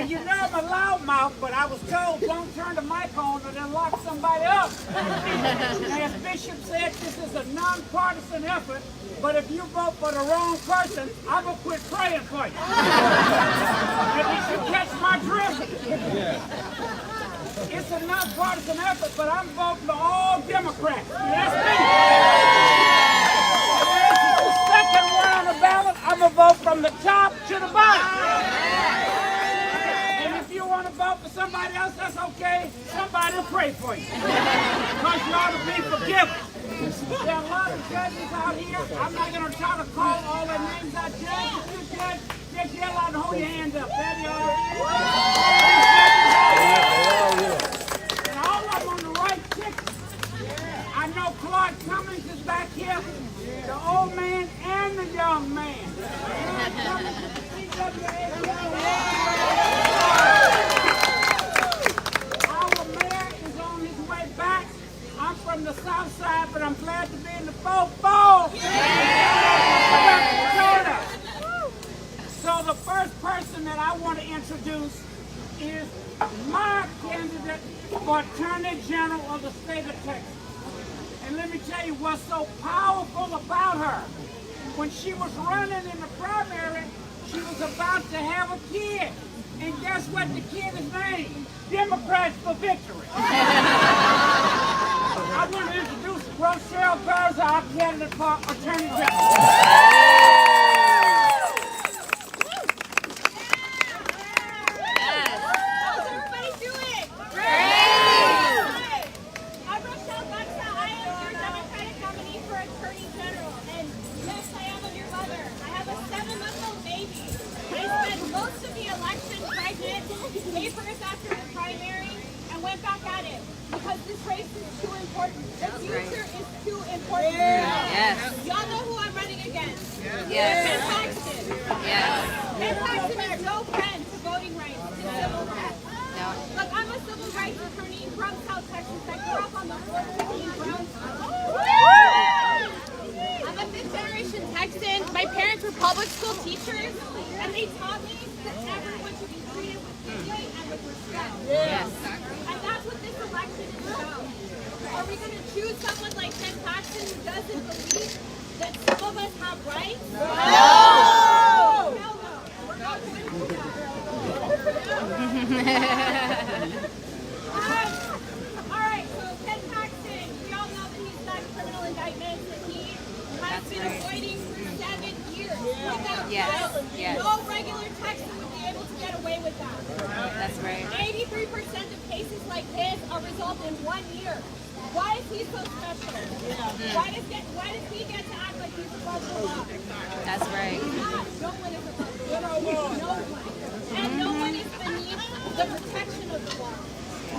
you know I'm a loudmouth, but I was told don't turn the mic on or they'll lock somebody up. And as Bishop said, this is a nonpartisan effort, but if you vote for the wrong person, I'm going to quit praying for you. At least you catch my drift. It's a nonpartisan effort, but I'm voting for all Democrats. That's me. The second one on the ballot, I'm going to vote from the top to the bottom. And if you want to vote for somebody else, that's okay. Somebody will pray for you. Because you ought to be forgiven. There are a lot of judges out here. I'm not going to try to call all their names out. Judge, if you judge, just yell out and hold your hand up. There you are. And all of them on the right ticket. I know Claude Cummings is back here. The old man and the young man. Our mayor is on his way back. I'm from the south side, but I'm glad to be in the 4-4. So the first person that I want to introduce is my candidate for Attorney General of the state of Texas. And let me tell you what's so powerful about her. When she was running in the primary, she was about to have a kid. And guess what the kid is named? Democrats for Victory. I want to introduce Rochelle Garza, our candidate for Attorney General. Papers after the primary and went back at it because this race is too important. The future is too important. Yes. Y'all know who I'm running against. Yes. Ken Paxton. Yes. Ken Paxton is no friend to voting rights and civil rights. No. Look, I'm a civil rights attorney from South Texas. I grew up on the 415 Brownsville. I'm a fifth generation Texan. My parents were public school teachers, and they taught me that everyone should be treated with dignity and with respect. Yes. And that's what this election is about. Are we going to choose someone like Ken Paxton who doesn't believe that some of us have rights? No! Hell no. We're not going to do that. All right, so Ken Paxton, we all know that he's got criminal indictments that he has been avoiding for 7 years without trial. Yes. No regular Texan would be able to get away with that. That's right. 83% of cases like this are resolved in 1 year. Why is he so special? Why does he get to act like he's above the law? That's right. He's not. No one is above the law. No one. And no one is beneath the protection of the law.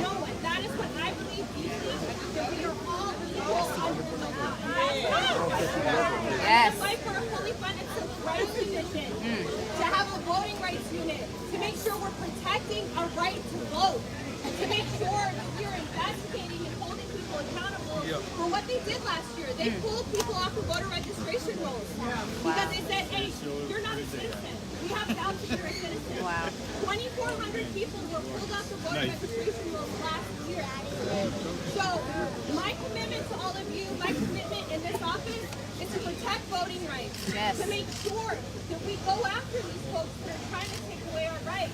No one. That is what I believe deeply, that we are all equal under the law. Yes. To fight for a fully funded civil rights division, to have a voting rights unit, to make sure we're protecting our right to vote, and to make sure that we are investigating and holding people accountable for what they did last year. They pulled people off the voter registration rolls because they said, hey, you're not a citizen. We have doubts that you're a citizen. Wow. 2,400 people were pulled off the voter registration rolls last year. So my commitment to all of you, my commitment in this office is to protect voting rights. Yes. To make sure that we go after these folks that are trying to take away our rights.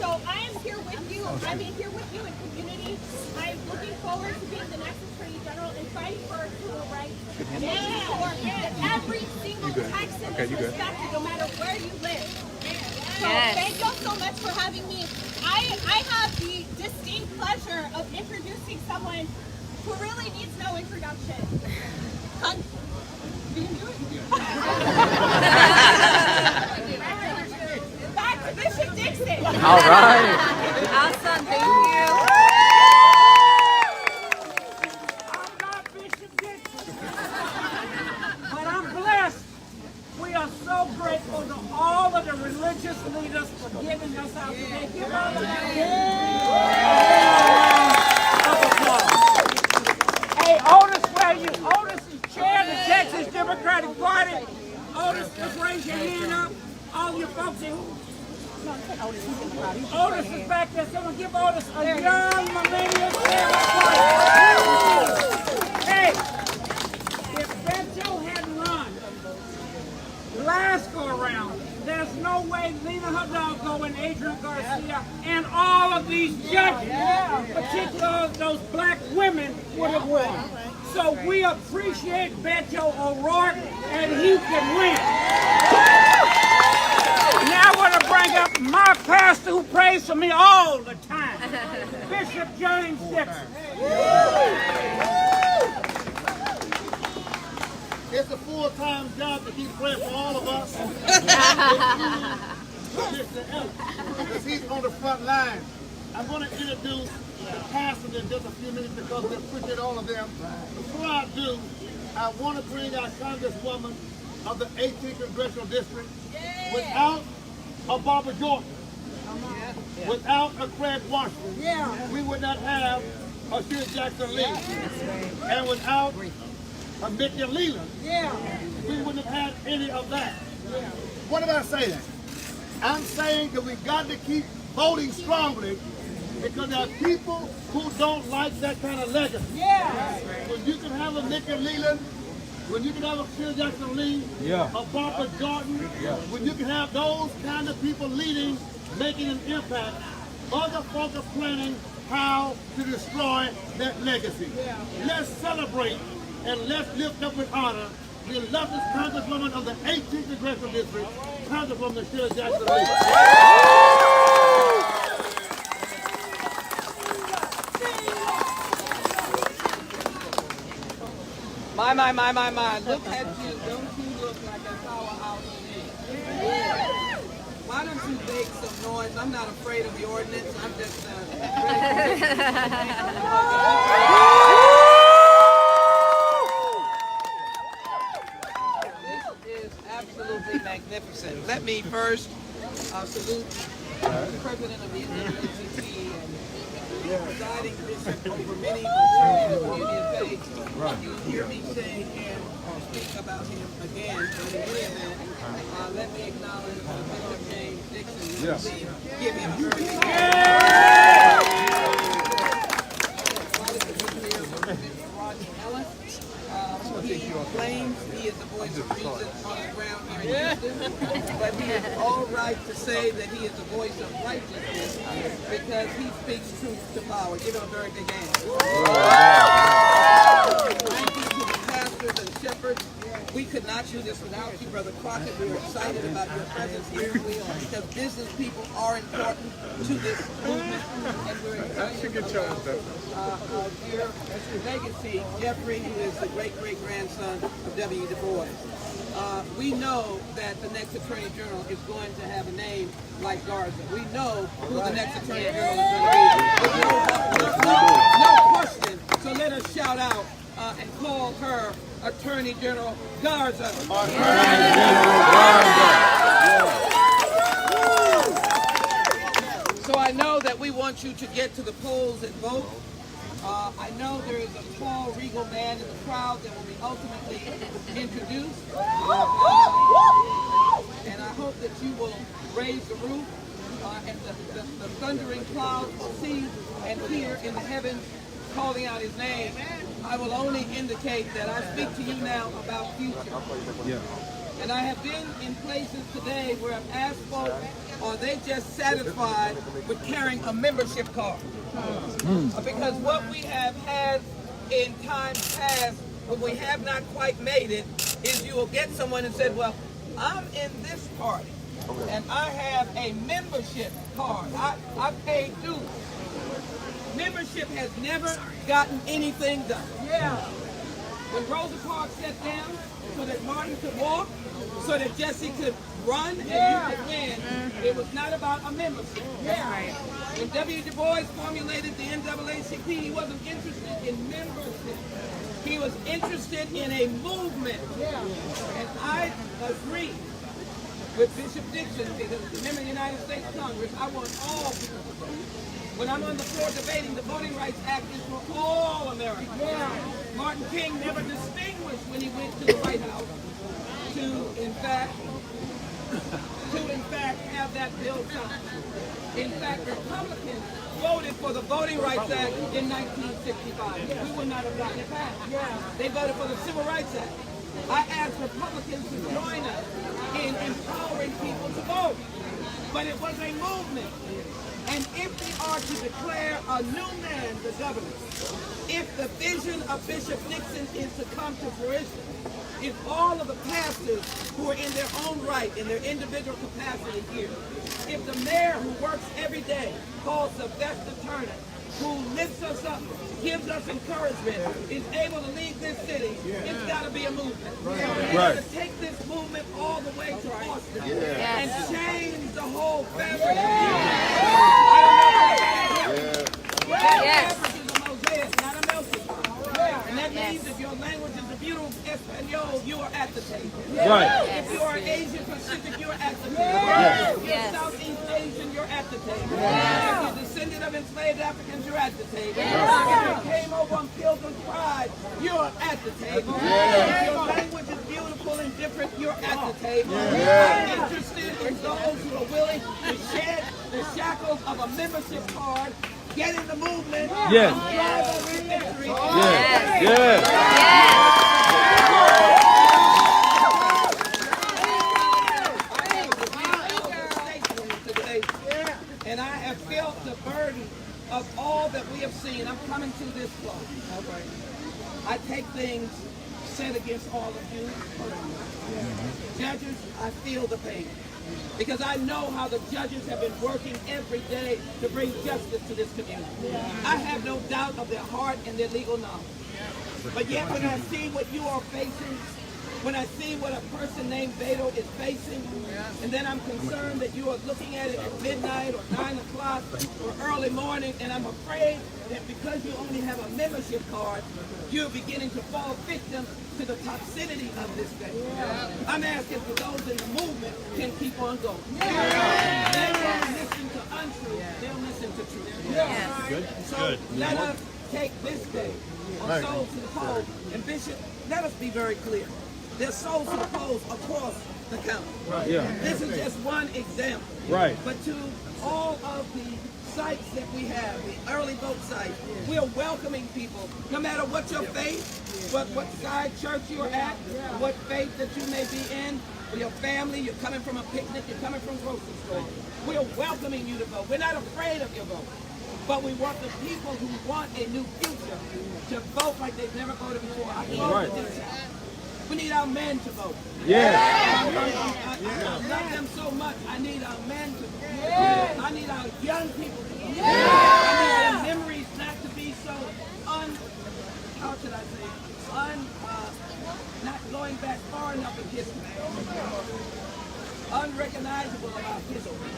So I am here with you. I'm here with you in community. I'm looking forward to being the next Attorney General and fighting for our civil rights. And making sure that every single Texan is respected no matter where you live. So thank you all so much for having me. I have the distinct pleasure of introducing someone who really needs no introduction. Back to Bishop Dixon. All right. Awesome. Thank you. I'm not Bishop Dixon, but I'm blessed. We are so grateful to all of the religious leaders for giving us out today. Give all of them Hey, Otis, where you? Otis is chair of the Texas Democratic Party. Otis, just raise your hand up. All you folks here. Otis is back there. Someone give Otis a young millennial. Hey, if Beto hadn't run last go around, there's no way Lena Hidalgo and Adrian Garcia and all of these judges, particularly those black women, would have won. So we appreciate Beto O'Rourke, and he can win. Now I want to bring up my pastor who prays for me all the time, Bishop James Dixon. It's a full-time job to keep praying for all of us. Mr. Ellis, because he's on the front line. I'm going to introduce the pastors in just a few minutes because we appreciate all of them. Before I do, I want to bring our Congresswoman of the 18th Congressional District. Without a Barbara Jordan, without a Craig Washington, we would not have a Shirley Jackson Lee. And without a Mickey Leland, we wouldn't have had any of that. What did I say then? I'm saying that we've got to keep voting strongly because there are people who don't like that kind of legacy. When you can have a Mickey Leland, when you can have a Shirley Jackson Lee, a Barbara Jordan, when you can have those kind of people leading, making an impact, other folks are planning how to destroy that legacy. Let's celebrate and let's lift up with honor the illustrious Congresswoman of the 18th Congressional District, Congresswoman Shirley Jackson Lee. My. Look at you. Don't you look like a powerhouse to me? Why don't you make some noise? I'm not afraid of the ordinance. I'm just This is absolutely magnificent. Let me first salute the President of the NAACP and presiding bishop over many community of faith. You hear me say and speak about him again, but in any event, let me acknowledge Bishop James Dixon. Please give him a very big hand. Rodney Ellis, he claims he is the voice of reason on the ground here in Houston, but he is all right to say that he is the voice of righteousness because he speaks truth to power. Give him a very big hand. Thank you to the pastors and shepherds. We could not do this without you, Brother Crockett. We are excited about your presence here because business people are important to this movement, and we're excited about dear legacy, Jeffrey, who is the great-great-grandson of W. Du Bois. We know that the next Attorney General is going to have a name like Garza. We know who the next Attorney General is going to be. No question. So let us shout out and call her Attorney General Garza. Attorney General Garza. So I know that we want you to get to the polls and vote. I know there is a tall, regal man in the crowd that will be ultimately introduced. And I hope that you will raise the roof and the thundering clouds will see and hear in the heavens calling out his name. I will only indicate that I speak to you now about future. And I have been in places today where I've asked folks, are they just satisfied with carrying a membership card? Because what we have had in times past, when we have not quite made it, is you will get someone and say, well, I'm in this party, and I have a membership card. I paid dues. Membership has never gotten anything done. When Rosa Parks sat down so that Martin could walk, so that Jesse could run and you could win, it was not about a membership. When W. Du Bois formulated the NAACP, he wasn't interested in membership. He was interested in a movement. And I agree with Bishop Dixon, because as a member of the United States Congress, I want all people to vote. When I'm on the floor debating, the Voting Rights Act is for all Americans. Martin King never distinguished when he went to the White House to, in fact, to in fact have that bill signed. In fact, Republicans voted for the Voting Rights Act in 1965. We would not have gotten it passed. They voted for the Civil Rights Act. I asked Republicans to join us in empowering people to vote. But it was a movement. And if we are to declare a new man the governor, if the vision of Bishop Nixon is to come to fruition, if all of the pastors who are in their own right, in their individual capacity here, if the mayor who works every day, called Sylvester Turner, who lifts us up, gives us encouragement, is able to lead this city, it's got to be a movement. We got to take this movement all the way to Austin and change the whole fabric. Fabric is a mosaic, not a melting pot. And that means if your language is a beautiful Espanol, you are at the table. If you are Asian Pacific, you're at the table. If you're Southeast Asian, you're at the table. If you're descendant of enslaved Africans, you're at the table. If you came over on Pilgrim's Pride, you're at the table. If your language is beautiful and different, you're at the table. I'm interested in those who are willing to shed the shackles of a membership card, get in the movement, and drive over to victory. And I have felt the burden of all that we have seen. I'm coming to this close. I take things said against all of you. Judges, I feel the pain. Because I know how the judges have been working every day to bring justice to this community. I have no doubt of their heart and their legal knowledge. But yet when I see what you are facing, when I see what a person named Beto is facing, and then I'm concerned that you are looking at it at midnight or 9 o'clock or early morning, and I'm afraid that because you only have a membership card, you're beginning to fall victim to the toxicity of this thing. I'm asking for those in the movement can keep on going. They won't listen to untruth, they'll listen to truth. So let us take this day on Souls to the Polls. And Bishop, let us be very clear. There's souls to the polls across the county. This is just one example. But to all of the sites that we have, the early vote sites, we are welcoming people, no matter what your faith, what side church you're at, what faith that you may be in, or your family, you're coming from a picnic, you're coming from grocery store. We are welcoming you to vote. We're not afraid of your vote. But we want the people who want a new future to vote like they've never voted before. I love the detail. We need our men to vote. I love them so much. I need our men to vote. I need our young people to vote. I need their memories not to be so how should I say, not going back far enough in history. Unrecognizable about history.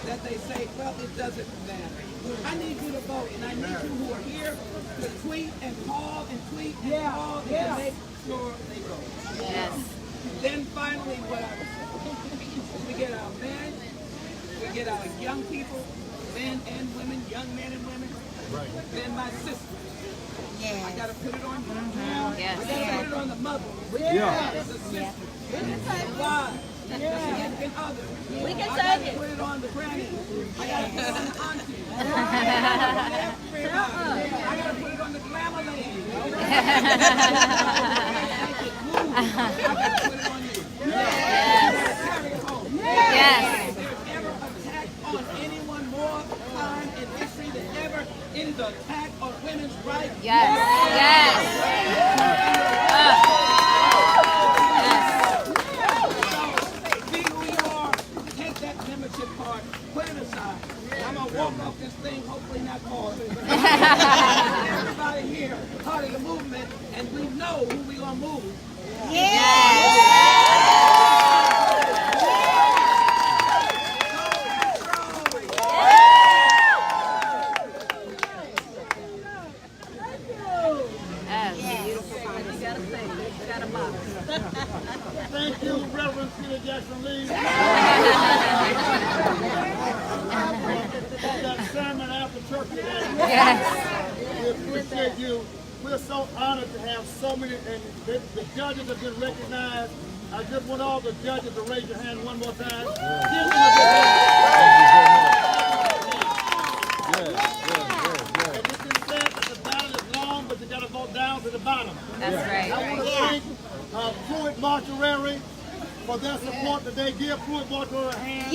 That they say, well, it doesn't matter. I need you to vote, and I need you who are here to tweet and call and tweet and call and to make sure they vote. Then finally, what I would say is we get our men, we get our young people, men and women, young men and women, then my sisters. I gotta put it on you. I gotta put it on the mother. The sister. The wives. The significant other. We can I take gotta it. put it on the granny. I gotta put it on the auntie. I gotta put it on everybody. I gotta put it on the glamour lady. I gotta put it on you. Carry it home. If there's ever attack on anyone more time in history than ever, it is an attack on women's rights. Be who you are. Take that membership card. Put it aside. I'm going to walk off this thing, hopefully not falling. Everybody here, part of the movement, and we know who we're going to move. Thank you, Reverend Peter Jackson Lee. That sermon after church today. We appreciate you we're so honored to have so many, and the judges have been recognized. I just want all the judges to raise your hand one more time. Give them a big hand. And it's been said that the battle is long, but you got to go down to the bottom. That's right. I want to thank Pruitt Mortuary for their support that they give. Pruitt Mortuary a hand.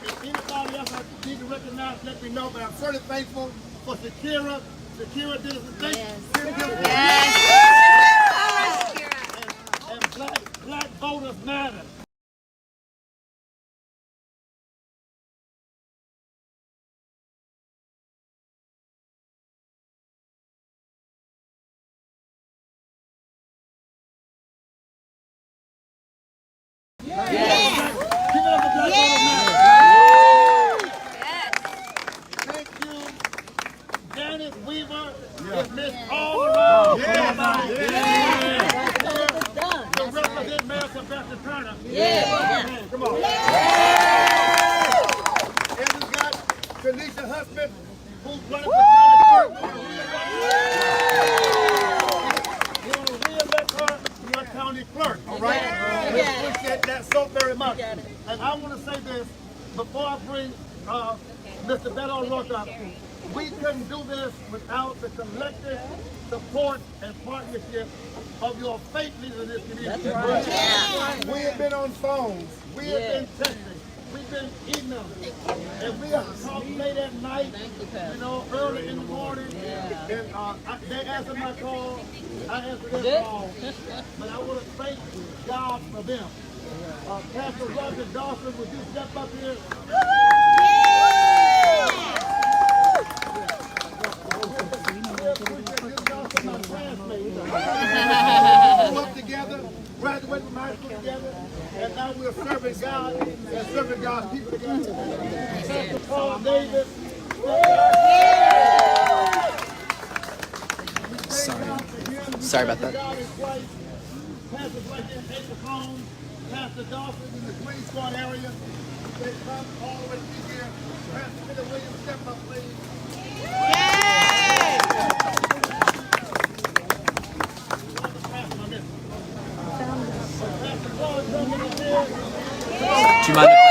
If anybody else I need to recognize, let me know. But I'm certainly thankful for Shakira. Shakira did us a thing. And Black Voters Matter. Give it up for Black Voters Matter. Thank you, Janice Weaver. Is Miss All Around. To represent Mayor Sylvester Turner. Come on. And we got Tanisha Husband, who's running for county clerk. You want to re-elect her to your county clerk, all right? We appreciate that so very much. And I want to say this before I bring Mr. Beto O'Rourke up. We couldn't do this without the collective support and partnership of your faith leaders in this community. That's right. We have been on phones. We have been texting. We've been emailing. And we have talked late at night, you know, early in the morning. And they answered my call. I answered their call. But I want to thank God for them. Pastor Roger Dawson, would you step up here? Grew up together, graduated from high school together, and now we're serving God and serving God's people together. Pastor Paul Davis. Sorry about that. Pastor Blake Home, Pastor Dawson in the Green Squad area. They come all the way to be here. Pastor Peter Williams, step up, please. Do you mind if I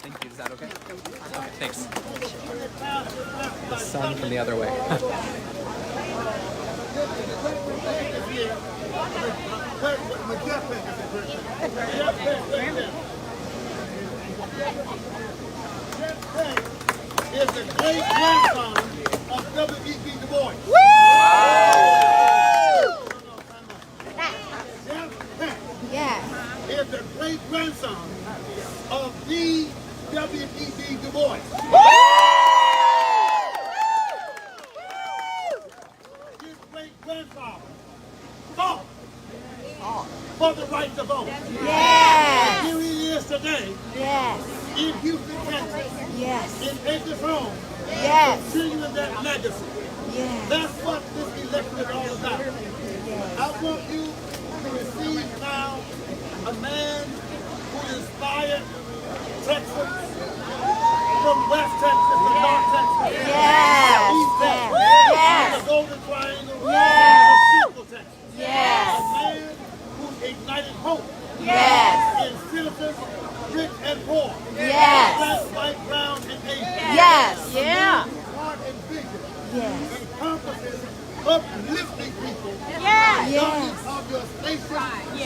thank you, is that okay? Okay, thanks. The sun from the other way. Is the great grandson of W.E.B. Du Bois. Is the great grandson of W.E.B. Du Bois. His great grandfather fought for the right to vote. Yes. Here he is today Yes. in Houston, Texas, Yes. in Acres Home, Yes. continuing that legacy. Yes. That's what this election is all about. I want you to receive now a man who inspired Texas from West Texas to North Texas, Yes. East Texas, Yes. the Golden Triangle, Yes. and Central Texas. Yes. A man who ignited hope Yes. in citizens, rich and poor, Yes. black, white, brown, and Asian. Yes. A man whose heart and vision Yes. encompasses uplifting people Yes. regardless of your station,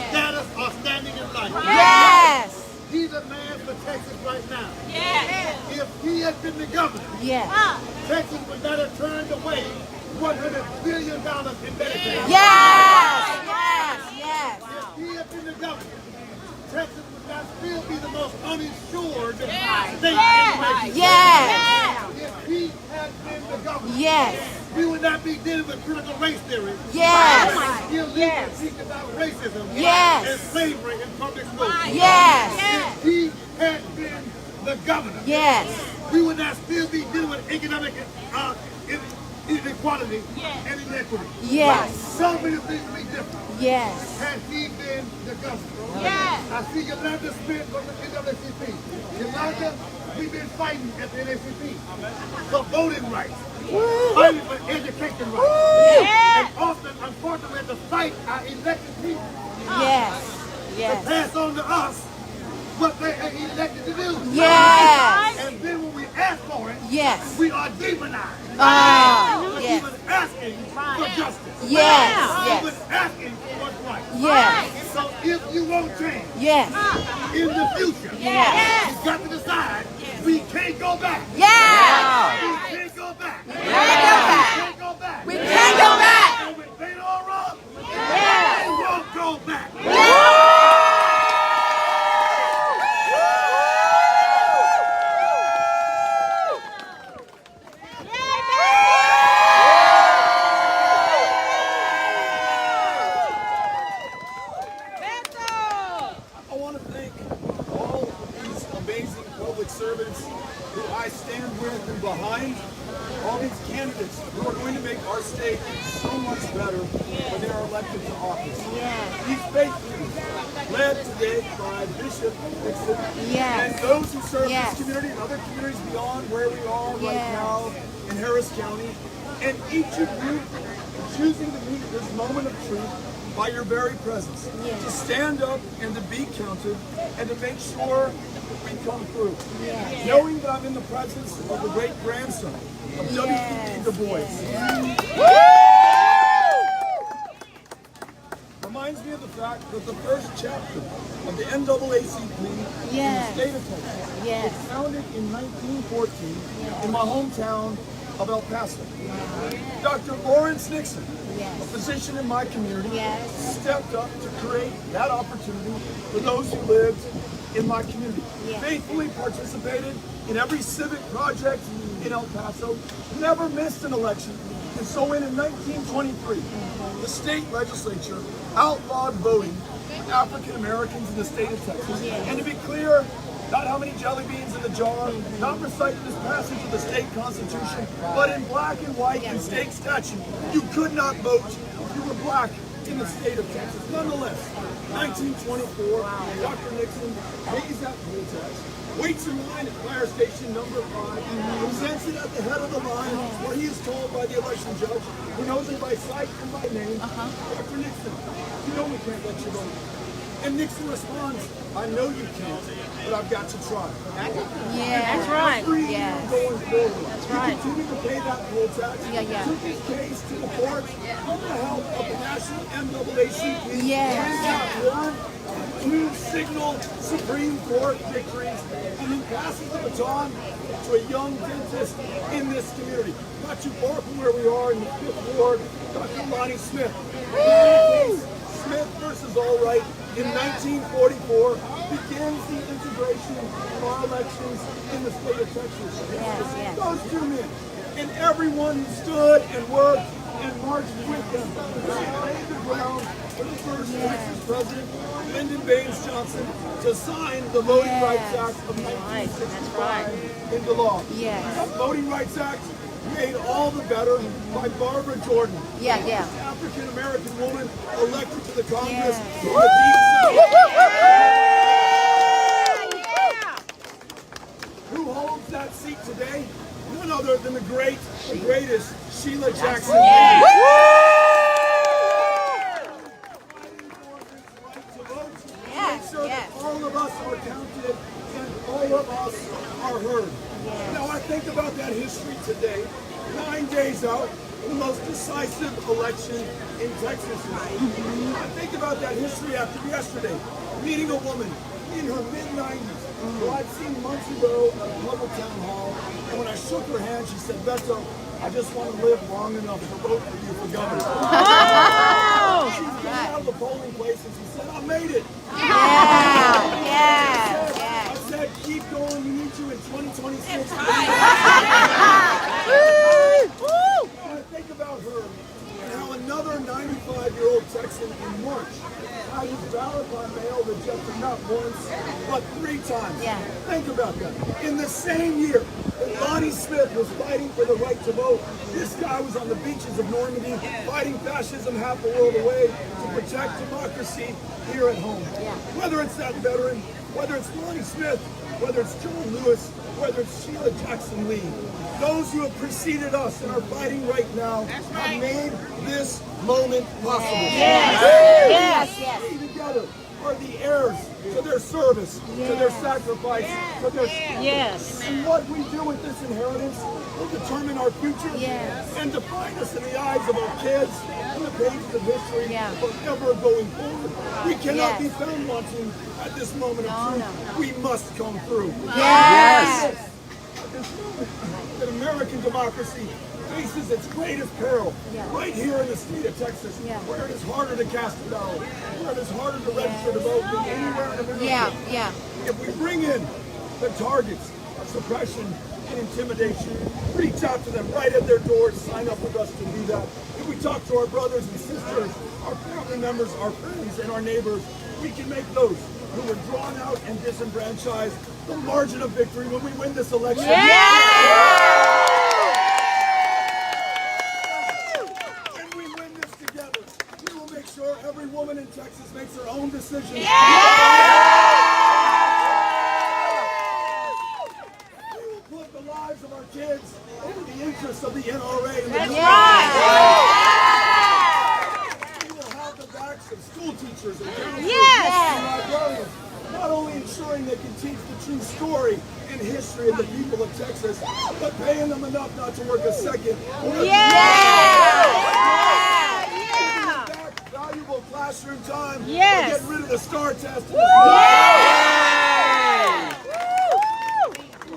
status, or standing in life. Yes. He's a man for Texas right now. Yes. If he had been the governor, Yes. Texas would not have turned away $100 billion in Medicaid. Yes. Yes. Yes. If he had been the governor, Texas would not still be the most uninsured state in the nation. Yes. If he had been the governor, Yes. we would not be dealing with critical race theory. Yes. Still legal teach about racism Yes. and slavery in public schools. Yes. If he had been the governor, Yes. we would not still be dealing with economic inequality and inequity. Yes. So many things would be different Yes. had he been the governor. Yes. I see Yolanda Smith from the NAACP. Yolanda, We've been fighting at the NAACP for voting rights, fighting for education rights. And often, unfortunately, we have to fight our elected people Yes. to Yes. pass on to us what they are elected to do. Yes. And then when we ask for it, Yes. we are demonized. Oh, For yes. even asking for justice. Yes. Even Yes. asking for what's right. Yes. So if you want change Yes. in the future, Yes. you've got to decide we can't go back. Yes. We can't go back. We can't go back. We can't go back. We can't go back. And when they don't run, Yes. we won't go back. I want to thank all these amazing public servants who I stand with and behind, all these candidates who are going to make our state so much better when they are elected to office. These faith leaders, led today by Bishop Nixon, and those who serve this community and other communities beyond where we are right now in Harris County, and each of you choosing to meet this moment of truth by your very presence, to stand up and to be counted and to make sure we come through. Knowing that I'm in the presence of the great grandson of W.E.B. Du Bois. Reminds me of the fact that the first chapter of the NAACP in the state of Texas was founded in 1914 in my hometown of El Paso. Dr. Lawrence Nixon, a physician in my community, stepped up to create that opportunity for those who lived in my community. Faithfully participated in every civic project in El Paso, never missed an election. And so when in 1923, the state legislature outlawed voting for African Americans in the state of Texas. And to be clear, not how many jelly beans in the jar, not recited as passage of the state constitution, but in black and white in state statute, you could not vote if you were black in the state of Texas. Nonetheless, 1924, Dr. Nixon pays that poll tax, waits in line at fire station number 5, presents it at the head of the line, where he is told by the election judge, who knows him by sight and by name, Dr. Nixon, you know we can't let you vote. And Nixon responds, I know you can't, but I've got to try. That's right. Every year going forward, That's he right. continued to pay that poll tax, Yeah. took his case to the court with the help of the National NAACP, Yes. and got 2 signal Supreme Court victories, and then passes the baton to a young dentist in this community. Not too far from where we are in the 5th Ward, Dr. Lonnie Smith. Smith versus Allwright in 1944 begins the integration of our elections in the state of Texas. Those 2 men and everyone who stood and worked and marched with them laid the ground for the first Texas president, Lyndon Baines Johnson, to sign the Voting Rights Act of 1965 into law. That Voting Rights Act made all the better by Barbara Jordan, African American woman elected to the Congress from the Deep South. Who holds that seat today? None other than the greatest Sheila Jackson. Make sure that all of us are counted and all of us are heard. Now I think about that history today, 9 days out, the most decisive election in Texas. I think about that history after yesterday, meeting a woman in her mid-90s who I'd seen months ago at a public town hall, and when I shook her hand, she said, Beto, I just want to live long enough to vote for you for governor. She came out of the polling place and she said, I made it. I said, keep going, we need you in 2026. I think about her and how another 95-year-old Texan in March had his ballot by mail rejected not once, but 3 times. Think about that. In the same year that Lonnie Smith was fighting for the right to vote, this guy was on the beaches of Normandy fighting fascism half a world away to protect democracy here at home. Whether it's that veteran whether it's Lonnie Smith, whether it's John Lewis, whether it's Sheila Jackson Lee. Those who have preceded us and are fighting right now have made this moment possible. Yes. Yes. We together are the heirs to their service, to their sacrifice, to their Yes. and what we do with this inheritance will determine our future and define us in the eyes of our kids and the pages of history forever going forward. We cannot be found wanting at this moment of truth. We must come through. Yes. At this moment that American democracy faces its greatest peril right here in the state of Texas, where it is harder to cast a ballot, where it is harder to register to vote than anywhere in America. If we bring in the targets of suppression and intimidation, reach out to them right at their doors, sign up with us to do that. If we talk to our brothers and sisters, our family members, our friends, and our neighbors, we can make those who were drawn out and disenfranchised the margin of victory when we win this election. And we win this together. We will make sure every woman in Texas makes her own decision. We will put the lives of our kids over the interests of the NRA and the We will have the backs of school teachers and counselors and librarians, not only ensuring they can teach the true story and history of the people of Texas, but paying them enough not to work a second. Valuable classroom time. Get rid of the STAR test. We're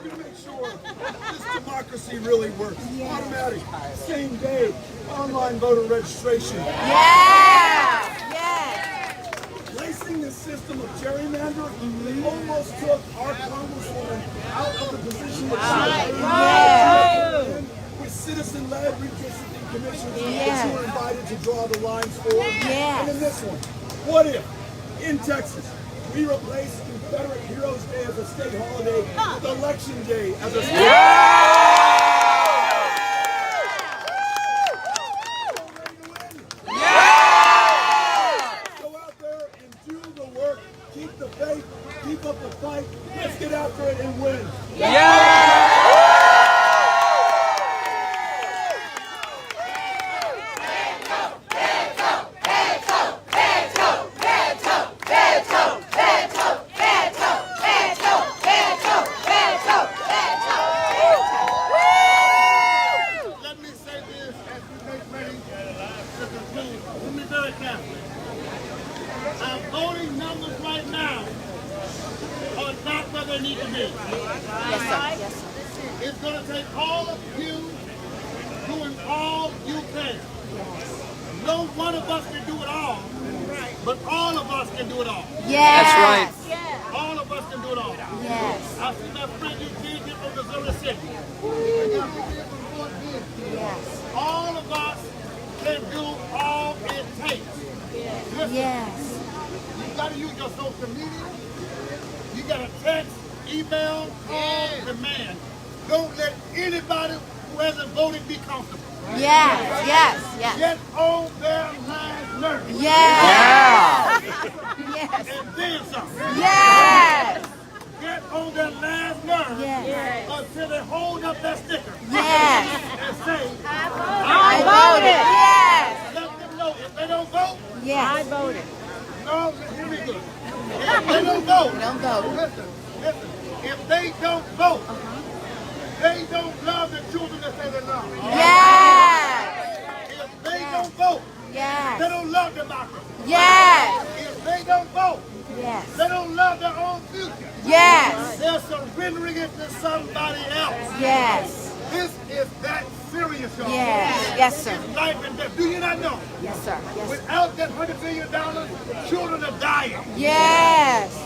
going to make sure this democracy really works. Automatic, same day, online voter registration. Replacing the system of gerrymander, they almost took our congresswoman out of the position that she was in with citizen-led redistricting commissions that you were invited to draw the lines for. And in this one, what if, in Texas, we replace Confederate Heroes Day as a state holiday with Election Day as a state holiday? Keep the faith, keep up the fight, let's get after it and win. Let me say this as we make ready to conclude. Let me very careful. Our voting numbers right now are not where they need to be. It's going to take all of you doing all you can. No one of us can do it all, but all of us can do it all. That's right. All of us can do it all. I see my friend Eugene from Missouri City. All of us can do all it takes. Listen, you got to use your social media. You got to text, email, call, demand. Don't let anybody who hasn't voted be comfortable. Get on their last nerve. And then something. Get on their last nerve until they hold up that sticker and say, I voted. let them know if they don't vote. I voted. No, hear me good. If they don't vote, listen, if they don't vote, they don't love the children that say they love. If they don't vote, they don't love democracy. If they don't vote, they don't love their own future. They're surrendering it to somebody else. This is that serious, y'all. Yes, sir. It's life and death. Do you not know? Yes, sir. Without that $100 billion, children are dying.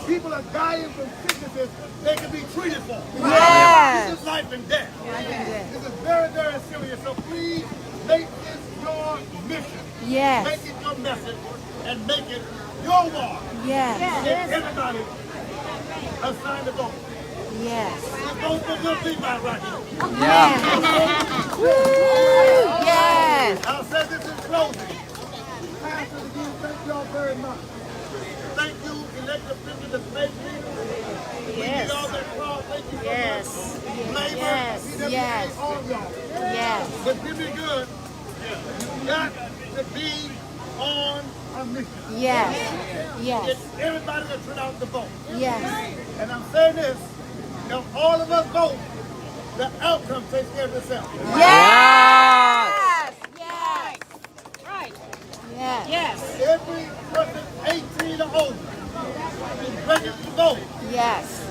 People are dying from sicknesses they can be treated for. This is life and death. This is very, very serious. So please make this your mission. Make it your message and make it your war. Get everybody assigned to vote. Vote for good people right here. I'll say this in closing. Pastor, again, thank y'all very much. Thank you, elected officials that made me. We did all that call. Thank you so much. Labor, CWA, all of y'all. Yes. But this is good. You got to be on a mission. Yes. Yes. It's everybody that turn out to vote. Yes. And I'm saying this, if all of us vote, the outcome takes care of itself. Yes. Yes. Right. Yes. Yes. Every person 18 or older is ready to vote. Yes.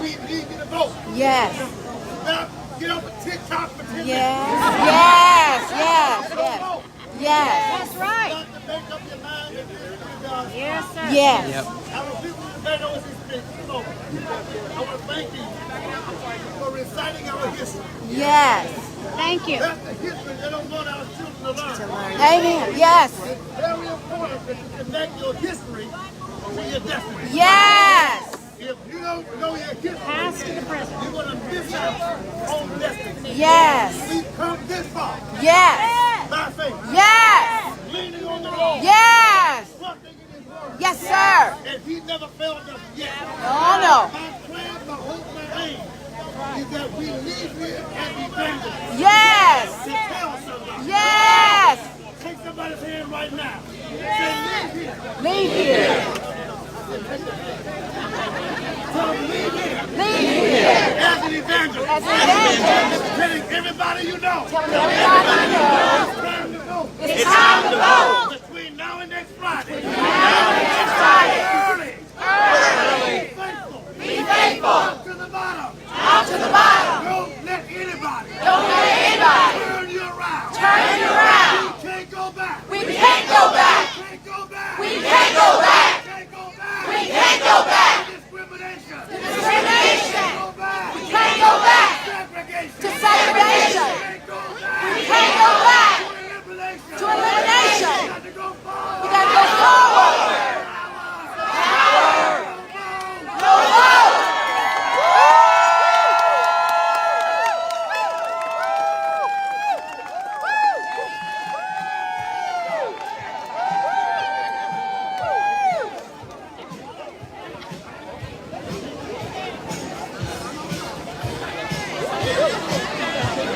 We need you to vote. Yes. Now, get off of TikTok for 10 minutes. Yes. Yes. Don't Yes. vote. Yes. That's right. You got to make up your mind and this is God's Yes, sir. Yes. Yep. I don't people today know what this speaks. Come on. I want to thank you for reciting our history. Yes. Thank you. That's the history they don't want our children to learn. Amen. Yes. It's very important that you connect your history to your destiny. Yes. If you don't know your history, Past to the present. you're going to miss out on destiny. Yes. We've come this far Yes. by faith, Yes. leaning on the Lord, Yes. trusting in His word. Yes, sir. And He never failed us yet. Oh, no. My plan, my hope, my aim is that we leave here as evangelists Yes. to tell somebody. Yes. Take somebody's hand right now. Say, leave here. Leave here. Tell them, leave here Leave here. as an evangelist. As an evangelist. Telling everybody you know. Telling everybody you know. It's time to go. It's time to go. Between now and next Friday. Next Friday. Early. Early. Be faithful. Be faithful. Up to the bottom. Out to the bottom.